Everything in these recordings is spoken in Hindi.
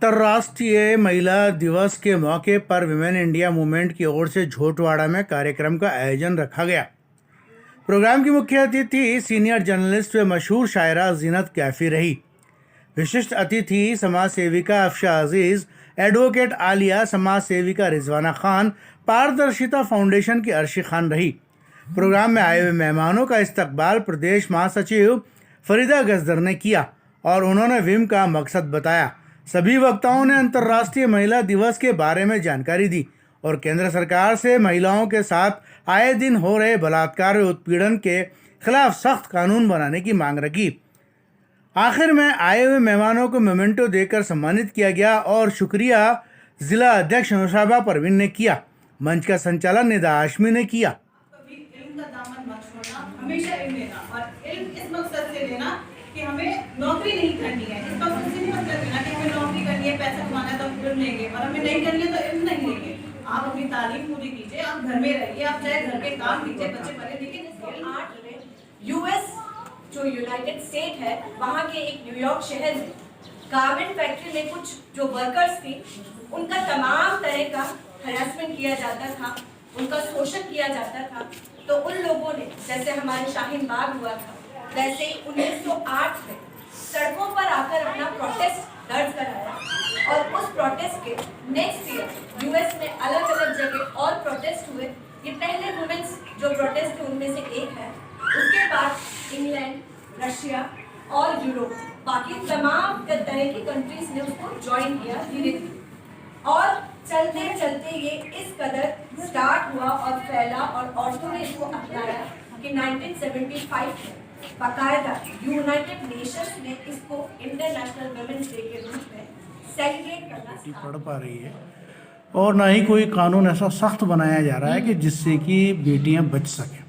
अंतर्राष्ट्रीय महिला दिवस के मौके पर विमेन इंडिया मूवमेंट की ओर से झोटवाड़ा में कार्यक्रम का आयोजन रखा गया। प्रोग्राम की मुख्य अतिथि सीनियर जर्नलिस्ट व मशहूर शायरा जीनत कैफी रही। विशिष्ट अतिथि समाज सेविका अफशा अजीज, एडवोकेट आलिया, समाज सेविका रिजवाना खान, पारदर्शिता फाउंडेशन की अर्शी खान रही। प्रोग्राम में आए हुए मेहमानों का इस्तकबाल प्रदेश महासचिव फरीदा गजदर ने किया और उन्होंने विम का मकसद बताया। सभी वक्ताओं ने अंतर्राष्ट्रीय महिला दिवस के बारे में जानकारी दी और केंद्र सरकार से महिलाओं के साथ आए दिन हो रहे बलात्कार व उत्पीड़न के खिलाफ सख्त कानून बनाने की मांग रखी। आखिर में आए हुए मेहमानों को मोमेंटो देकर सम्मानित किया गया और शुक्रिया जिला अध्यक्ष नुशाबा परवीन ने किया। मंच का संचालन निदा हाशमी ने किया। इल्म का दामन मत छोड़ना, हमेशा इल्म लेना और इल्म इस मकसद से लेना कि हमें नौकरी नहीं करनी है। इस मकसद से नहीं मतलब लेना कि हमें नौकरी करनी है, पैसा कमाना है तो हम इल्म लेंगे, और हमें नहीं करनी है तो इल्म नहीं लेंगे। आप अपनी तालीम पूरी कीजिए, आप घर में रहिए, आप चाहे घर के काम कीजिए, बच्चे पढ़े लिखे। यूएस जो यूनाइटेड स्टेट है, वहाँ के एक न्यूयॉर्क शहर में गारमेंट फैक्ट्री में कुछ जो वर्कर्स थी, उनका तमाम तरह का हरासमेंट किया जाता था, उनका शोषण किया जाता था। तो उन लोगों ने, जैसे हमारे शाहीन बाग हुआ था, वैसे ही 1908 में सड़कों पर आकर अपना प्रोटेस्ट दर्ज कराया और उस प्रोटेस्ट के नेक्स्ट ईयर यूएस में अलग अलग जगह और प्रोटेस्ट हुए। ये पहले वुमेन्स जो प्रोटेस्ट थे उनमें से एक है। उसके बाद इंग्लैंड, रशिया और यूरोप, बाकी तमाम तरह की कंट्रीज ने उसको ज्वाइन किया धीरे धीरे, और चलते चलते ये इस कदर स्टार्ट हुआ और फैला और औरतों ने इसको अपनाया कि 1975 में बाकायदा यूनाइटेड नेशंस ने इसको इंटरनेशनल वुमेन्स डे के रूप में सेलिब्रेट करना पढ़ पा रही है और ना ही कोई कानून ऐसा सख्त बनाया जा रहा है कि जिससे कि बेटियां बच सकें।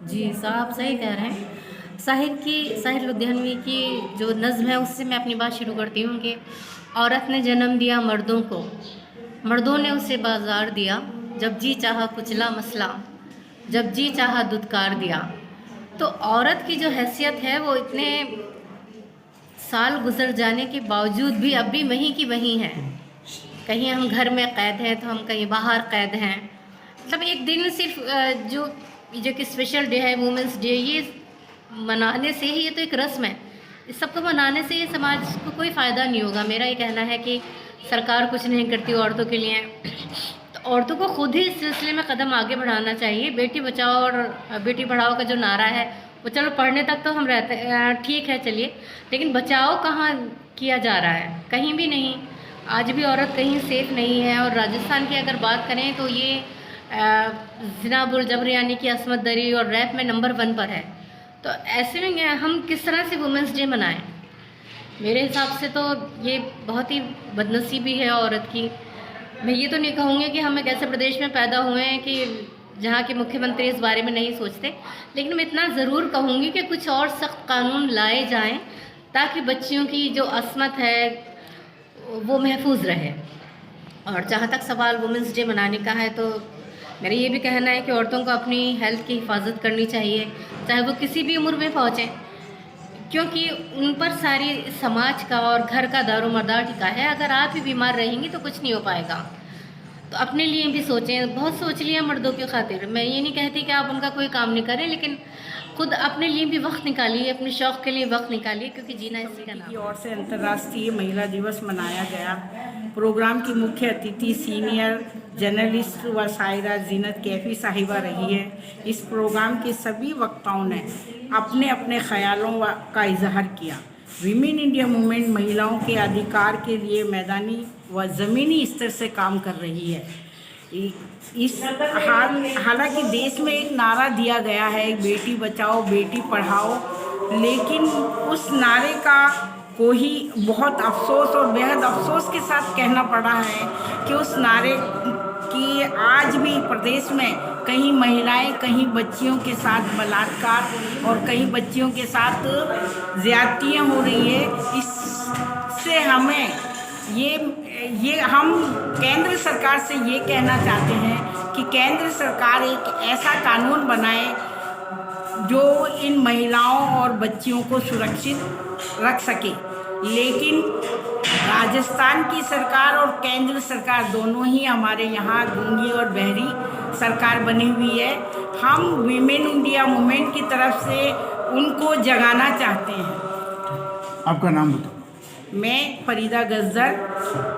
जी साहब सही कह रहे हैं। साहिर लुधियानवी की जो नज़्म है उससे मैं अपनी बात शुरू करती हूँ कि औरत ने जन्म दिया मर्दों को, मर्दों ने उसे बाजार दिया, जब जी चाहा कुचला मसला, जब जी चाहा दुत्कार दिया। तो औरत की जो हैसियत है वो इतने साल गुजर जाने के बावजूद भी अब भी वहीं की वहीं है। कहीं हम घर में कैद हैं तो हम कहीं बाहर कैद हैं। मतलब एक दिन सिर्फ जो कि स्पेशल डे है वुमेंस डे, ये मनाने से ही, ये तो एक रस्म है, इस सबको मनाने से ये समाज को कोई फ़ायदा नहीं होगा। मेरा ये कहना है कि सरकार कुछ नहीं करती औरतों के लिए, तो औरतों को खुद ही इस सिलसिले में कदम आगे बढ़ाना चाहिए। बेटी बचाओ और बेटी पढ़ाओ का जो नारा है वो चलो पढ़ने तक तो हम रहते ठीक है चलिए, लेकिन बचाओ कहाँ किया जा रहा है? कहीं भी नहीं। आज भी औरत कहीं सेफ नहीं है। और राजस्थान की अगर बात करें तो ये ज़िना बुल जबर यानी कि असमत दरी और रैप में नंबर 1 पर है। तो ऐसे में हम किस तरह से वुमेंस डे मनाएं? मेरे हिसाब से तो ये बहुत ही बदनसीबी है औरत की। मैं ये तो नहीं कहूँगी कि हम एक ऐसे प्रदेश में पैदा हुए हैं कि जहाँ के मुख्यमंत्री इस बारे में नहीं सोचते, लेकिन मैं इतना ज़रूर कहूँगी कि कुछ और सख्त कानून लाए जाएं ताकि बच्चियों की जो असमत है वो महफूज रहे। और जहाँ तक सवाल वुमेंस डे मनाने का है, तो मेरा ये भी कहना है कि औरतों को अपनी हेल्थ की हिफाजत करनी चाहिए, चाहे वो किसी भी उम्र में पहुँचें, क्योंकि उन पर सारी समाज का और घर का दारोमदार टिका है। अगर आप ही बीमार रहेंगी तो कुछ नहीं हो पाएगा। तो अपने लिए भी सोचें। बहुत सोच लिया मर्दों की खातिर। मैं ये नहीं कहती कि आप उनका कोई काम नहीं करें, लेकिन खुद अपने लिए भी वक्त निकालिए, अपने शौक़ के लिए वक्त निकालिए, क्योंकि जीना इसी का नाम है। और से अंतर्राष्ट्रीय महिला दिवस मनाया गया। प्रोग्राम की मुख्य अतिथि सीनियर जर्नलिस्ट व शायरा जीनत कैफी साहिबा रही है। इस प्रोग्राम के सभी वक्ताओं ने अपने अपने ख्यालों का इजहार किया। विमेन इंडिया मूवमेंट महिलाओं के अधिकार के लिए मैदानी व ज़मीनी स्तर से काम कर रही है। हालांकि देश में एक नारा दिया गया है, बेटी बचाओ बेटी पढ़ाओ, लेकिन उस नारे का को ही बहुत अफसोस और बेहद अफसोस के साथ कहना पड़ा है कि उस नारे की आज भी प्रदेश में कहीं महिलाएं, कहीं बच्चियों के साथ बलात्कार और कहीं बच्चियों के साथ ज़्यादतियाँ हो रही है। इससे हमें ये हम केंद्र सरकार से ये कहना चाहते हैं कि केंद्र सरकार एक ऐसा कानून बनाए जो इन महिलाओं और बच्चियों को सुरक्षित रख सके। लेकिन राजस्थान की सरकार और केंद्र सरकार दोनों ही हमारे यहाँ गूंगी और बहरी सरकार बनी हुई है। हम वीमेन इंडिया मूवमेंट की तरफ से उनको जगाना चाहते हैं। आपका नाम बताओ। मैं फरीदा गज्जर,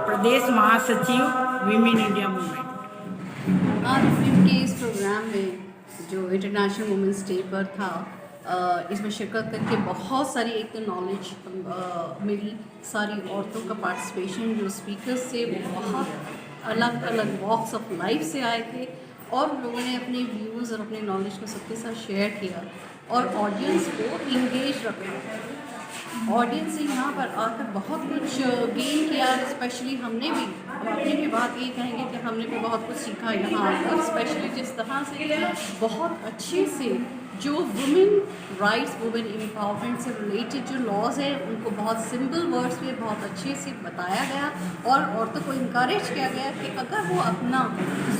प्रदेश महासचिव वीमेन इंडिया मूवमेंट। आज फिल्म के इस प्रोग्राम में जो इंटरनेशनल वुमेंस डे पर था, इसमें शिरकत करके बहुत सारी एक तो नॉलेज मिली, सारी औरतों का पार्टिसिपेशन, जो स्पीकर्स थे वो बहुत अलग अलग वॉक्स ऑफ लाइफ से आए थे और लोगों ने अपने व्यूज़ और अपने नॉलेज को सबके साथ शेयर किया और ऑडियंस को इंगेज रखा। ऑडियंस ने यहाँ पर आकर बहुत कुछ गेन किया। स्पेशली हमने भी अपनी भी बात ये कहेंगे कि हमने भी बहुत कुछ सीखा यहाँ आकर, स्पेशली जिस तरह से बहुत अच्छे से जो वुमेन राइट्स, वुमेन एम्पावरमेंट से रिलेटेड जो लॉज हैं उनको बहुत सिंपल वर्ड्स में बहुत अच्छे से बताया गया और औरतों को इनकरेज किया गया कि अगर वो अपना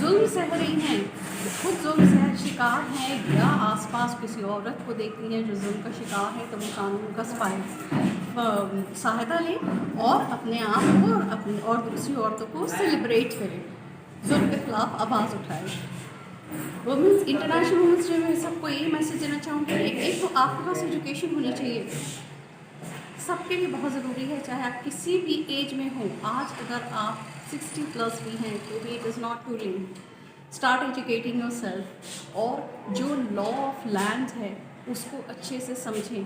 जुल्म सह रही हैं, खुद जुल्म सह शिकार हैं या आसपास किसी औरत को देखती हैं जो जुल्म का शिकार है, तो वो कानून का सहायता लें और अपने आप को अपनी और दूसरी औरतों को सेलिब्रेट करें, जुल्म के खिलाफ आवाज़ उठाएं। वुमेंस इंटरनेशनल वुमेंस डे में सबको यही मैसेज देना चाहूँगी कि एक तो आपके पास एजुकेशन होनी चाहिए, सबके लिए बहुत ज़रूरी है, चाहे आप किसी भी एज में हो। आज अगर आप 60+ भी हैं तो भी it is not too late, start educating yourself और जो लॉ ऑफ लैंड है उसको अच्छे से समझें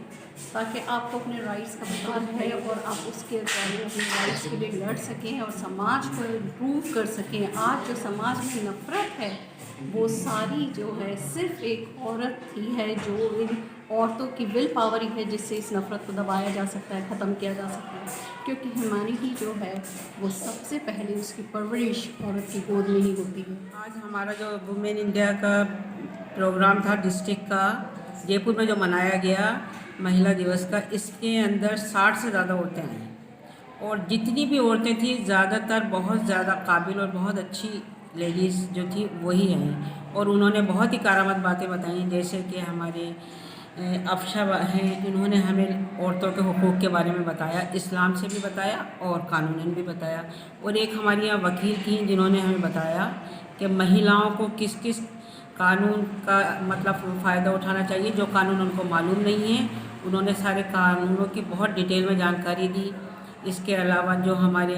ताकि आपको अपने राइट्स का पता है और आप उसके अकॉर्डिंग अपने राइट्स के लिए लड़ सकें और समाज को इम्प्रूव कर सकें। आज जो समाज में नफ़रत है वो सारी जो है सिर्फ एक औरत ही है, जो इन औरतों की विल पावर ही है जिससे इस नफ़रत को दबाया जा सकता है, ख़त्म किया जा सकता है, क्योंकि ह्यूमैनिटी जो है वो सबसे पहले उसकी परवरिश औरत की गोद में ही होती है। आज हमारा जो वुमेन इंडिया का प्रोग्राम था डिस्ट्रिक्ट का जयपुर में जो मनाया गया महिला दिवस का, इसके अंदर 60 से ज़्यादा औरतें आई और जितनी भी औरतें थी ज़्यादातर बहुत ज़्यादा काबिल और बहुत अच्छी लेडीज़ जो थी वही हैं और उन्होंने बहुत ही कारामद बातें बताई। जैसे कि हमारे अफशा हैं, उन्होंने हमें औरतों के हुकूक़ के बारे में बताया, इस्लाम से भी बताया और कानूनन भी बताया। और एक हमारी यहाँ वकील थी जिन्होंने हमें बताया कि महिलाओं को किस किस कानून का मतलब फ़ायदा उठाना चाहिए, जो कानून उनको मालूम नहीं है। उन्होंने सारे कानूनों की बहुत डिटेल में जानकारी दी। इसके अलावा जो हमारे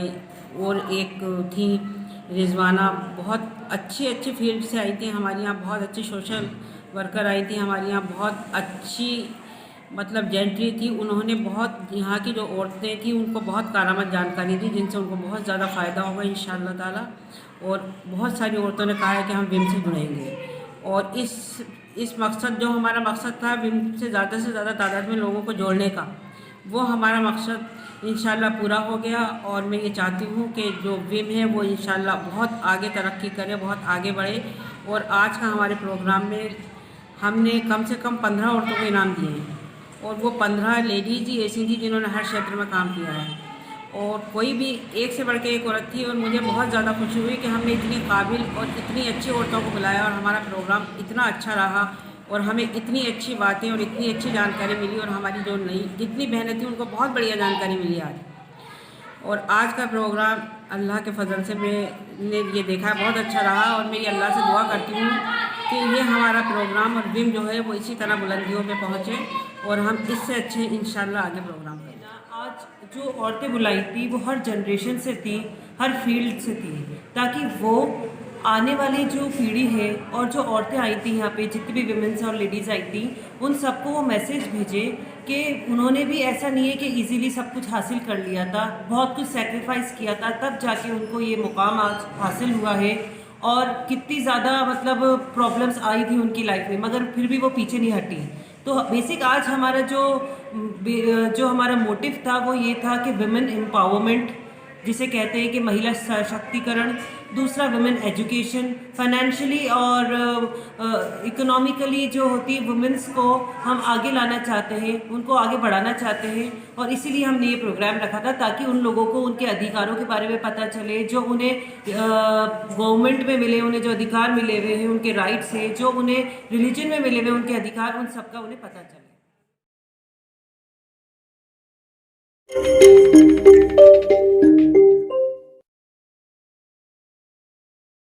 और एक थी रिजवाना, बहुत अच्छी फील्ड से आई थी, हमारे यहाँ बहुत अच्छी सोशल वर्कर आई थी, हमारे यहाँ बहुत अच्छी मतलब जेंट्री थी। उन्होंने बहुत यहाँ की जो औरतें थी उनको बहुत कारामद जानकारी दी जिनसे उनको बहुत ज़्यादा फ़ायदा होगा इंशाअल्लाह ताला। और बहुत सारी औरतों ने कहा है कि हम विम से जुड़ेंगे और इस मकसद जो हमारा मकसद था विम से ज़्यादा तादाद में लोगों को जोड़ने का, वो हमारा मकसद इंशाल्लाह पूरा हो गया। और मैं ये चाहती हूँ कि जो विम है वो इंशाल्लाह बहुत आगे तरक्की करे, बहुत आगे बढ़े। और आज का हमारे प्रोग्राम में हमने कम से कम 15 औरतों को इनाम दिए हैं और वो 15 लेडीज़ ही ऐसी थी जिन्होंने हर क्षेत्र में काम किया है और कोई भी एक से बढ़ के एक औरत थी। और मुझे बहुत ज़्यादा खुशी हुई कि हमने इतनी काबिल और इतनी अच्छी औरतों को बुलाया और हमारा प्रोग्राम इतना अच्छा रहा और हमें इतनी अच्छी बातें और इतनी अच्छी जानकारी मिली और हमारी जो नई जितनी बहनें थी उनको बहुत बढ़िया जानकारी मिली आज। और आज का प्रोग्राम अल्लाह के फजल से मैंने ये देखा है बहुत अच्छा रहा और मैं ये अल्लाह से दुआ करती हूँ कि ये हमारा प्रोग्राम और विम जो है वो इसी तरह बुलंदियों पे पहुँचे और हम इससे अच्छे इंशाल्लाह आगे प्रोग्राम करें। आज जो औरतें बुलाई थी वो हर जनरेशन से थी, हर फील्ड से थी, ताकि वो आने वाली जो पीढ़ी है और जो औरतें आई थी यहाँ पे, जितनी भी विमेंस और लेडीज़ आई थी, उन सबको वो मैसेज भेजे कि उन्होंने भी ऐसा नहीं है कि इजीली सब कुछ हासिल कर लिया था, बहुत कुछ सेक्रीफाइस किया था, तब जाके उनको ये मुकाम आज हासिल हुआ है। और कितनी ज़्यादा मतलब प्रॉब्लम्स आई थी उनकी लाइफ में, मगर फिर भी वो पीछे नहीं हटी। तो बेसिक आज हमारा जो हमारा मोटिव था वो ये था कि विमेन एम्पावरमेंट, जिसे कहते हैं कि महिला सशक्तिकरण, दूसरा वुमेन एजुकेशन, फाइनेंशियली और इकोनॉमिकली जो होती है वुमेंस को हम आगे लाना चाहते हैं, उनको आगे बढ़ाना चाहते हैं। और इसीलिए हमने ये प्रोग्राम रखा था ताकि उन लोगों को उनके अधिकारों के बारे में पता चले, जो उन्हें गवर्नमेंट में मिले, उन्हें जो अधिकार मिले हुए हैं, उनके राइट्स हैं, जो उन्हें रिलीजन में मिले हुए उनके अधिकार, उन सबका उन्हें पता चले।